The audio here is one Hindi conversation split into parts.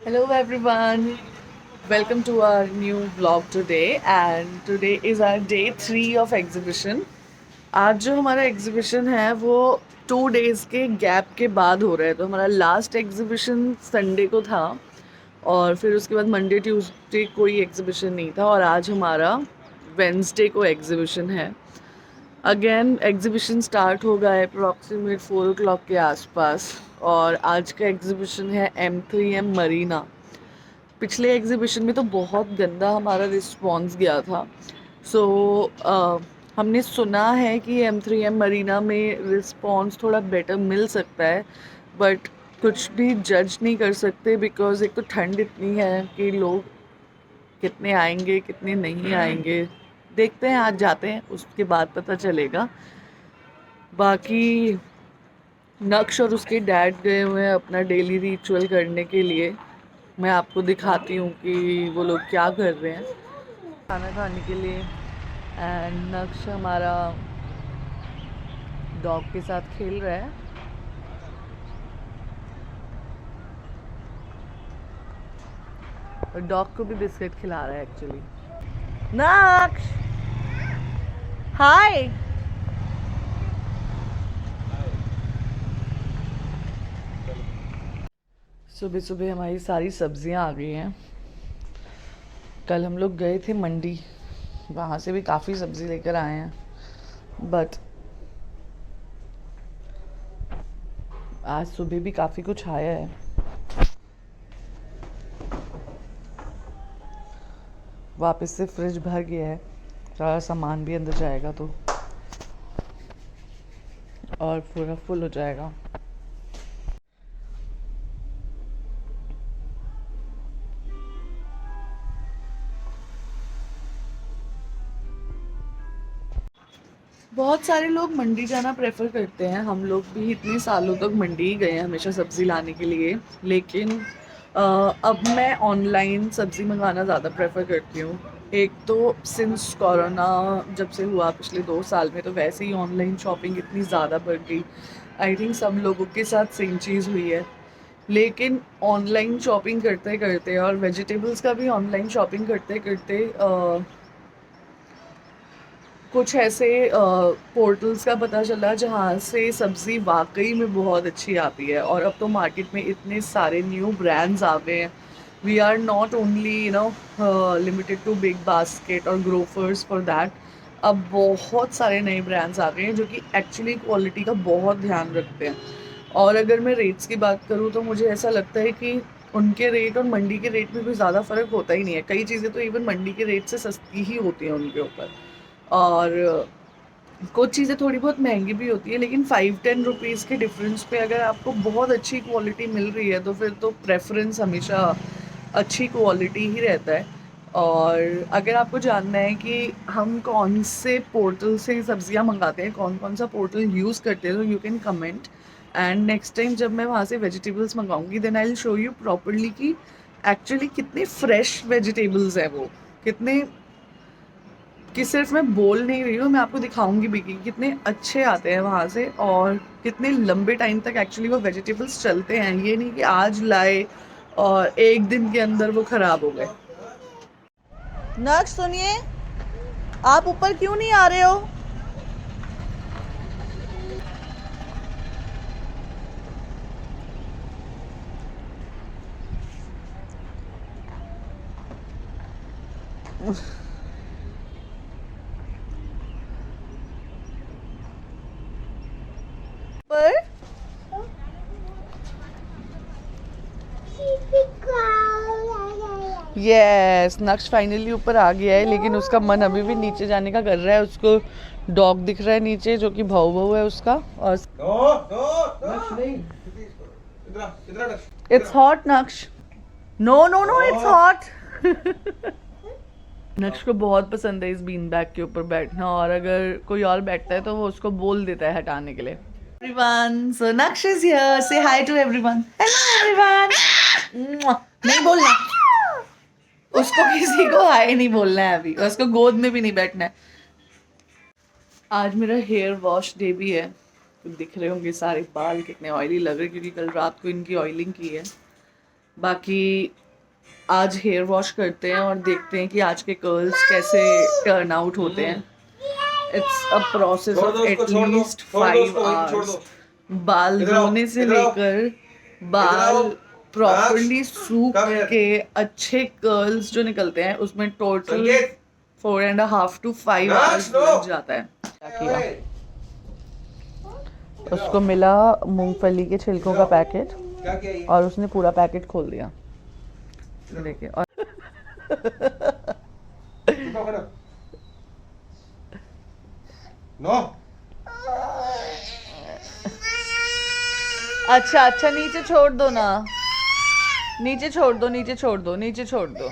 Hello everyone. Welcome to our new vlog today and today is our day 3 of exhibition. आज जो हमारा एग्जीबिशन है वो 2 days के गैप के बाद हो रहा है। तो हमारा लास्ट एग्जीबिशन संडे को था और फिर उसके बाद मंडे ट्यूसडे कोई एग्जीबिशन नहीं था और आज हमारा वेंसडे को एग्जीबिशन है। अगेन एग्जीबिशन स्टार्ट होगा अप्रॉक्सीमेट 4 o'clock के आसपास और आज का एग्जीबिशन है M3M मरीना। पिछले एग्जीबिशन में तो बहुत गंदा हमारा रिस्पॉन्स गया था। सो हमने सुना है कि M3M मरीना में रिस्पॉन्स थोड़ा बेटर मिल सकता है, बट कुछ भी जज नहीं कर सकते बिकॉज़ एक तो ठंड इतनी है कि लोग कितने आएंगे कितने नहीं आएंगे। देखते हैं, आज जाते हैं उसके बाद पता चलेगा। बाकी नक्श और उसके डैड गए हुए हैं अपना डेली रिचुअल करने के लिए। मैं आपको दिखाती हूँ कि वो लोग क्या कर रहे हैं खाना खाने के लिए। एंड नक्श हमारा डॉग के साथ खेल रहा है और डॉग को भी बिस्किट खिला रहा है एक्चुअली। नक्श हाय। सुबह सुबह हमारी सारी सब्जियां आ गई हैं। कल हम लोग गए थे मंडी, वहाँ से भी काफ़ी सब्ज़ी लेकर आए हैं, बट आज सुबह भी काफ़ी कुछ आया है। वापस से फ्रिज भर गया है, सारा सामान भी अंदर जाएगा तो और पूरा फुल हो जाएगा। बहुत सारे लोग मंडी जाना प्रेफर करते हैं। हम लोग भी इतने सालों तक मंडी ही गए हैं हमेशा सब्ज़ी लाने के लिए, लेकिन अब मैं ऑनलाइन सब्ज़ी मंगाना ज़्यादा प्रेफर करती हूँ। एक तो सिंस कोरोना जब से हुआ पिछले 2 साल में, तो वैसे ही ऑनलाइन शॉपिंग इतनी ज़्यादा बढ़ गई। आई थिंक सब लोगों के साथ सेम चीज़ हुई है। लेकिन ऑनलाइन शॉपिंग करते करते और वेजिटेबल्स का भी ऑनलाइन शॉपिंग करते करते कुछ ऐसे पोर्टल्स का पता चला जहाँ से सब्ज़ी वाकई में बहुत अच्छी आती है। और अब तो मार्केट में इतने सारे न्यू ब्रांड्स आ गए हैं। We are not only limited to big basket और ग्रोफर्स फॉर दैट। अब बहुत सारे नए ब्रांड्स आ गए हैं जो कि एक्चुअली क्वालिटी का बहुत ध्यान रखते हैं। और अगर मैं रेट्स की बात करूँ तो मुझे ऐसा लगता है कि उनके रेट और मंडी के रेट में कोई ज़्यादा फ़र्क होता ही नहीं है। कई चीज़ें तो इवन मंडी के रेट से सस्ती ही होती हैं उनके ऊपर। और कुछ चीज़ें थोड़ी बहुत महंगी भी होती है, लेकिन 5-10 रुपीज़ के डिफरेंस पे अगर आपको बहुत अच्छी क्वालिटी मिल रही है तो फिर तो प्रेफरेंस हमेशा अच्छी क्वालिटी ही रहता है। और अगर आपको जानना है कि हम कौन से पोर्टल से सब्जियां मंगाते हैं, कौन कौन सा पोर्टल यूज़ करते हैं, तो you can comment. And next time जब मैं वहाँ से वेजिटेबल्स मंगाऊंगी then I will show you properly कि एक्चुअली कितने फ्रेश वेजिटेबल्स हैं वो, कितने, कि सिर्फ मैं बोल नहीं रही हूँ, मैं आपको दिखाऊंगी भी कि कितने अच्छे आते हैं वहाँ से और कितने लंबे टाइम तक एक्चुअली वो वेजिटेबल्स चलते हैं। ये नहीं कि आज लाए और एक दिन के अंदर वो खराब हो गए। नक्श सुनिए, आप ऊपर क्यों नहीं आ रहे हो? पर यस, नक्श फाइनली ऊपर आ गया है, लेकिन उसका मन अभी भी नीचे जाने का कर रहा है। उसको डॉग दिख रहा है नीचे जो कि भाऊ भाऊ है उसका। और it's hot Naksh. No no no, it's hot. Naksh को बहुत पसंद है इस बीन बैग के ऊपर बैठना, और अगर कोई और बैठता है तो वो उसको बोल देता है हटाने के लिए। Everyone, so Naksh is here. Say hi to everyone. Hello everyone. नहीं बोलना, उसको किसी को हाय नहीं बोलना है अभी, उसको गोद में भी नहीं बैठना है। आज मेरा हेयर वॉश डे भी है, तो दिख रहे होंगे सारे बाल कितने ऑयली लग रहे हैं क्योंकि कल रात को इनकी ऑयलिंग की है। बाकी आज हेयर वॉश करते हैं और देखते हैं कि आज के कर्ल्स कैसे टर्न आउट होते हैं। It's a process of at least 5 hours. बाल धोने से लेकर बाल प्रॉपरली सूख के अच्छे कर्ल्स जो निकलते हैं उसमें टोटल 4.5 to 5 आवर्स लग जाता है। क्या किया, उसको मिला मूंगफली के छिलकों का पैकेट और उसने पूरा पैकेट खोल दिया। देखिए और नो अच्छा अच्छा नीचे छोड़ दो ना, नीचे छोड़ दो, नीचे छोड़ दो, नीचे छोड़ दो।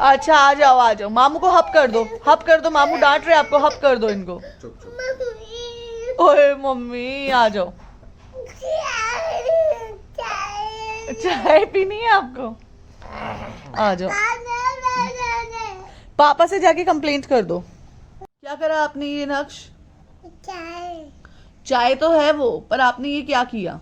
अच्छा आ जाओ आ जाओ, मामू को हप कर दो, हप कर दो, मामू डांट रहे आपको, हप कर दो इनको। ओए मम्मी आ जाओ, चाय पीनी है आपको, आ जाओ। पापा से जाके कंप्लेंट कर दो। क्या करा आपने ये नक्श? चाय तो है वो, पर आपने ये क्या किया?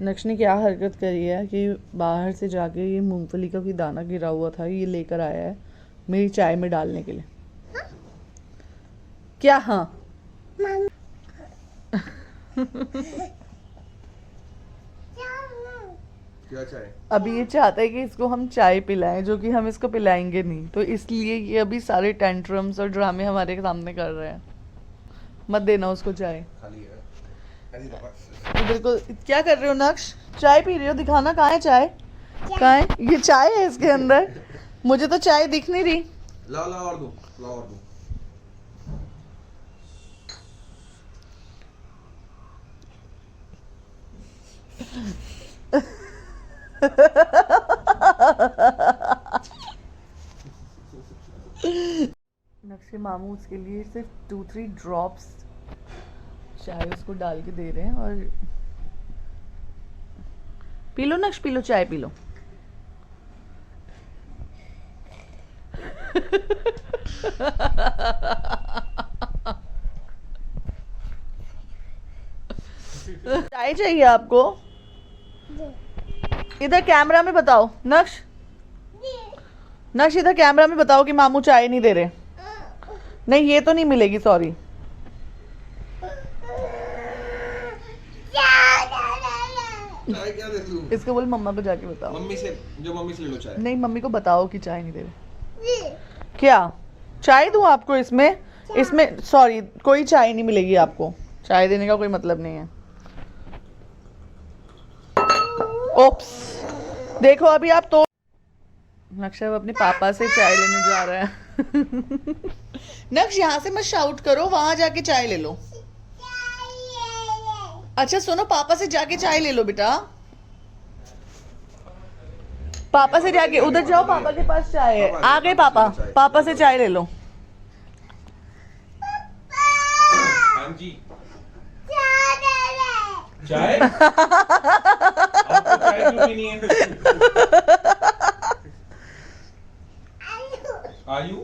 नक्श ने क्या हरकत करी है कि बाहर से जाके ये मूंगफली का भी दाना गिरा हुआ था, ये लेकर आया है मेरी चाय में डालने के लिए। हाँ? क्या हाँ? क्या चाय? अभी ये चाहता है कि इसको हम चाय पिलाएं, जो कि हम इसको पिलाएंगे नहीं, तो इसलिए ये अभी सारे टेंट्रम्स और ड्रामे हमारे सामने कर रहे हैं। मत देना उसको चाय। खाली है। इधर को क्या कर रहे हो नक्श? चाय पी रहे हो? दिखाना कहाँ है चाय, कहाँ है? ये चाय है इसके अंदर, मुझे तो चाय दिख नहीं रही। ला ला और दो, ला और दो। नक्शे मामू उसके लिए सिर्फ 2-3 ड्रॉप्स चाय उसको डाल के दे रहे हैं। और पी लो नक्श, पी लो चाय, पी लो। चाय चाहिए आपको? इधर कैमरा में बताओ नक्श, नक्श इधर कैमरा में बताओ कि मामू चाय नहीं दे रहे। नहीं ये तो नहीं मिलेगी, सॉरी। चाय क्या दे दूं? इसको बोल मम्मा को जाके बताओ। मम्मी से ले लो चाय। नहीं मम्मी को बताओ कि चाय नहीं दे रहे। क्या चाय दूं आपको? इसमें सॉरी कोई चाय नहीं मिलेगी आपको, चाय देने का कोई मतलब नहीं है। ओप्स, देखो अभी आप तो नक्शा अपने पापा से चाय लेने जा रहे हैं। नक्श यहाँ से मत शाउट करो, वहां जाके चाय ले लो। अच्छा सुनो, पापा से जाके चाय ले लो बेटा, पापा से जाके उधर जाओ, पापा के पास चाय है। आ गए पापा, पापा से चाय ले लो। हाँ जी चाय। आपको चाय क्यों पीनी है? आयु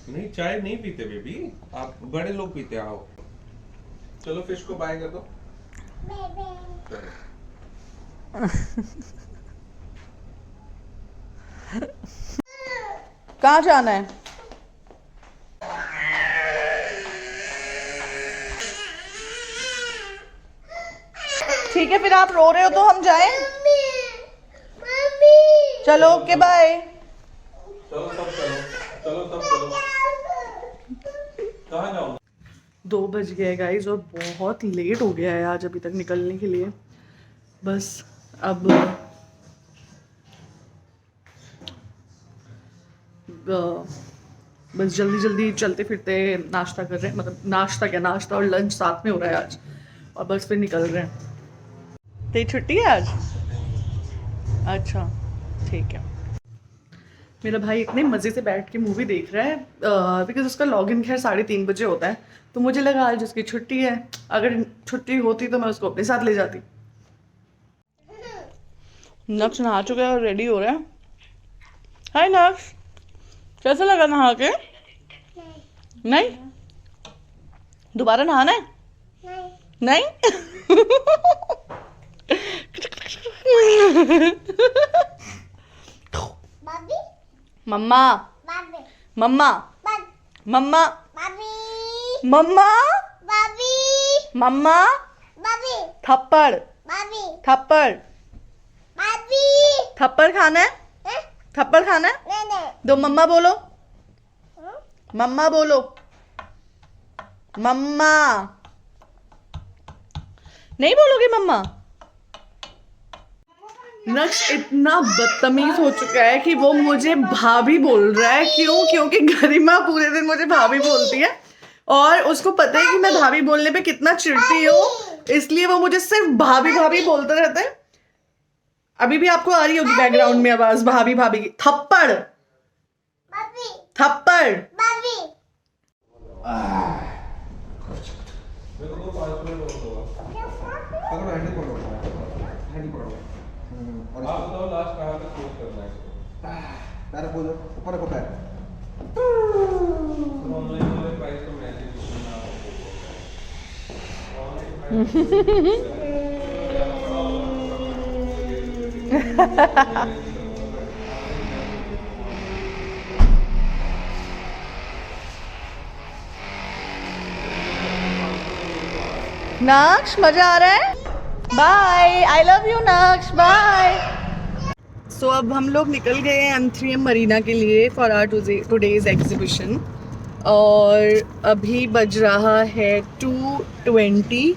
नहीं चाय नहीं पीते बेबी, आप बड़े लोग पीते। आओ चलो फिश को बाय कर दो। कहाँ जाना है? ठीक है फिर, आप रो रहे हो तो हम जाएं? चलो ओके बाय। चलो सब चलो, चलो सब चलो। कहाँ जाओ? 2 बज गए गाइज और बहुत लेट हो गया है आज अभी तक निकलने के लिए। बस अब बस जल्दी जल्दी चलते फिरते नाश्ता कर रहे हैं, मतलब नाश्ता क्या, नाश्ता और लंच साथ में हो रहा है आज, और बस फिर निकल रहे हैं। तेरी छुट्टी है आज? अच्छा ठीक है। मेरा भाई इतने मज़े से बैठ के मूवी देख रहा है, बिकॉज उसका लॉगिन खैर 3:30 बजे होता है, तो मुझे लगा आज उसकी छुट्टी है, अगर छुट्टी होती तो मैं उसको अपने साथ ले जाती। नक्श नहा चुका है और रेडी हो रहा है। हाय नक्श, कैसा लगा नहा के? नहीं? दोबारा नहाना है? नहीं? मम्मा मम्मा मम्मा मम्मा मम्मा थप्पड़ थप्पड़ थप्पड़ खाना है? थप्पड़ खाना है? दो मम्मा बोलो, मम्मा बोलो, मम्मा। नहीं बोलोगे मम्मा? नक्श इतना बदतमीज हो चुका है कि वो मुझे भाभी बोल रहा है। क्यों? क्योंकि गरिमा पूरे दिन मुझे भाभी बोलती है और उसको पता है कि मैं भाभी बोलने पे कितना चिढ़ती हूँ, इसलिए वो मुझे सिर्फ भाभी भाभी बोलते रहते हैं। अभी भी आपको आ रही होगी बैकग्राउंड में आवाज भाभी भाभी की। थप्पड़ थप्पड़। आप बताओ लास्ट कहाँ तक क्लोज करना है इसको? पैर खोलो, ऊपर रखो पैर। तो ऑनलाइन वाले प्राइस तो मैसेज ना नक्श मजा आ रहा है? बाय, आई लव यू नक्श, बाय। सो अब हम लोग निकल गए हैं M3M मरीना के लिए फॉर आवर टुडेज एग्जीबिशन और अभी बज रहा है 2:20।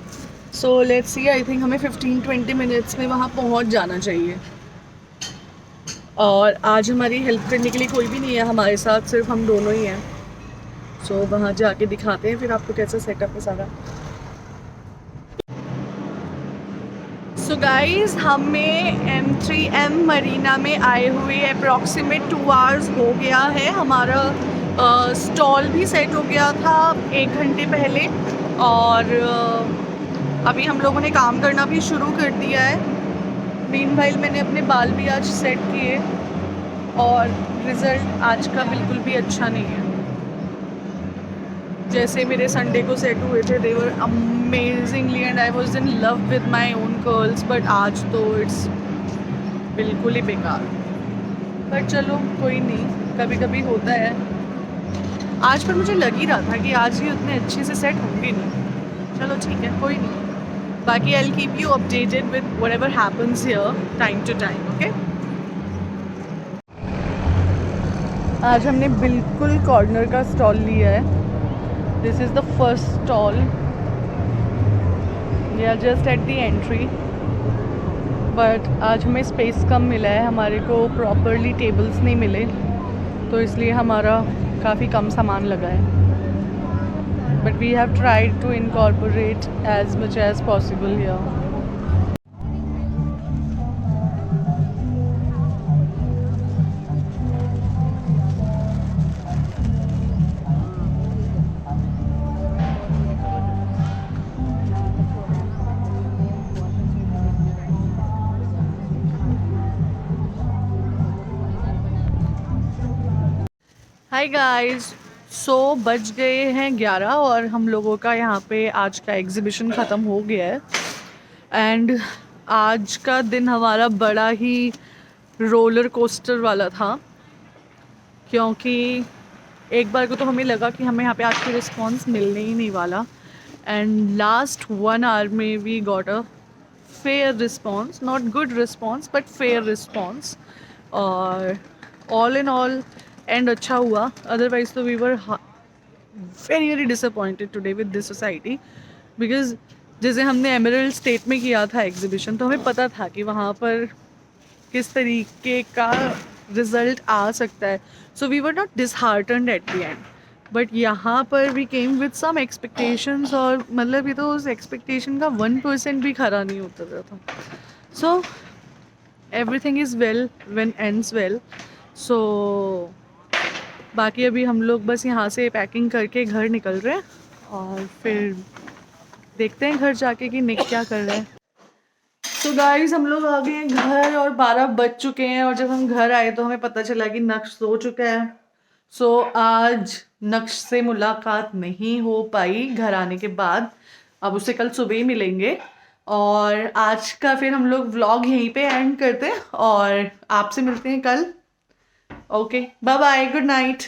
So let's see, I think हमें 15-20 मिनट्स में वहाँ पहुँच जाना चाहिए। और आज हमारी हेल्प करने के लिए कोई भी नहीं है हमारे साथ, सिर्फ हम दोनों ही हैं। सो वहाँ जाके दिखाते हैं फिर आपको कैसा सेटअप है सारा। सो गाइज, हमें M3M मरीना में आए हुए अप्रॉक्सीमेट 2 आवर्स हो गया है। हमारा स्टॉल भी सेट हो गया था 1 घंटे पहले और अभी हम लोगों ने काम करना भी शुरू कर दिया है। मीनवाइल मैंने अपने बाल भी आज सेट किए और रिज़ल्ट आज का बिल्कुल भी अच्छा नहीं है। जैसे मेरे संडे को सेट हुए थे, they were amazingly and I was in love with my own curls, but आज तो इट्स बिल्कुल ही बेकार। पर चलो कोई नहीं, कभी कभी होता है। आज पर मुझे लग ही रहा था कि आज ही उतने अच्छे से सेट होंगे नहीं। चलो ठीक है, कोई नहीं। बाकी I will keep you updated with whatever happens here time to time, okay. आज हमने बिल्कुल कॉर्नर का स्टॉल लिया है। This is the first stall. We are just at the entry. But आज हमें स्पेस कम मिला है, हमारे को प्रॉपरली टेबल्स नहीं मिले, तो इसलिए हमारा काफ़ी कम सामान लगा है। But we have tried to incorporate as much as possible here. Hi guys, so बज गए हैं 11 और हम लोगों का यहाँ पे आज का एग्ज़िबिशन ख़त्म हो गया है। एंड आज का दिन हमारा बड़ा ही रोलर कोस्टर वाला था, क्योंकि एक बार को तो हमें लगा कि हमें यहाँ पे आज की रिस्पॉन्स मिलने ही नहीं वाला। एंड लास्ट 1 आवर में we got a fair response, not good response but fair response. और ऑल इन ऑल एंड अच्छा हुआ, अदरवाइज तो we were very very disappointed today with this society. Because जैसे हमने एमरल्ड स्टेट में किया था एग्जीबिशन, तो हमें पता था कि वहाँ पर किस तरीके का रिजल्ट आ सकता है। So we were not disheartened at the end, but यहाँ पर we came with some expectations और मतलब ये तो उस एक्सपेक्टेशन का 1% भी खरा नहीं उतर रहा था। So everything is well when ends well. So बाकी अभी हम लोग बस यहाँ से पैकिंग करके घर निकल रहे हैं और फिर देखते हैं घर जाके कि निक क्या कर रहा है। तो गाइस हम लोग आ गए हैं घर और 12 बज चुके हैं, और जब हम घर आए तो हमें पता चला कि नक्श सो चुका है। सो आज नक्श से मुलाकात नहीं हो पाई घर आने के बाद। अब उसे कल सुबह ही मिलेंगे, और आज का फिर हम लोग व्लॉग यहीं पे एंड करते हैं और आपसे मिलते हैं कल। Okay, bye bye, good night.